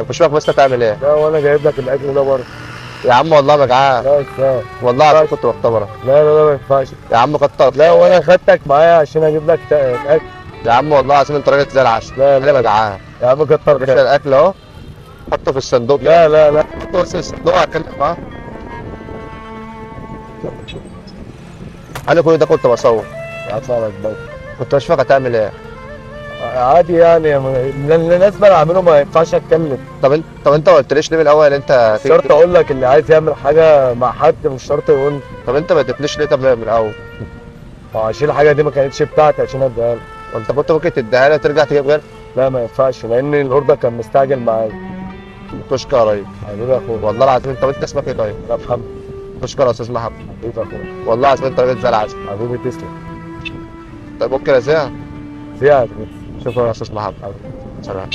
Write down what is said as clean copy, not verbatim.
بشوفك بس تعمل ايه؟ لا وانا جايب لك الاكل ده برضه. يا عم والله ما جعان. لا ازاي؟ والله العظيم كنت بختبرك. لا ما ينفعش. يا عم كتر. لا وانا خدتك معايا عشان اجيب لك الاكل. يا عم والله العظيم انت راجل زي العسل. لا انا ما جعان. يا عم كتر مش خير. الاكل اهو. حطه في الصندوق. لا حطه بس في الصندوق هتكلم معاه. انا كل ده كنت بصور. هطلع لك بس. كنت بشوفك هتعمل ايه. عادي يعني اللي الناس بعمله ما ينفعش اتكلم. طب انت ما قلتليش ليه من الاول انت مش شرط اقول لك اللي عايز يعمل حاجه مع حد مش شرط يقول. طب انت ما اديتليش ليه طب من الاول. عشان الحاجه دي ما كانتش بتاعتي عشان اديها لك. وانت كنت ممكن تديها لي وترجع تجيب غير. لا ما ينفعش لان الاوردر كان مستعجل معايا. تشكر يا ريس. حبيبي يا اخويا. والله العظيم طب انت اسمك ايه طيب؟ لا محمد. تشكر يا استاذ محمد. حبيبي يا اخويا. والله العظيم انت راجل زي العسل. حبيبي تسلم. طيب ممكن ازيع. زياد. شكرا يا استاذ محمد. سلام.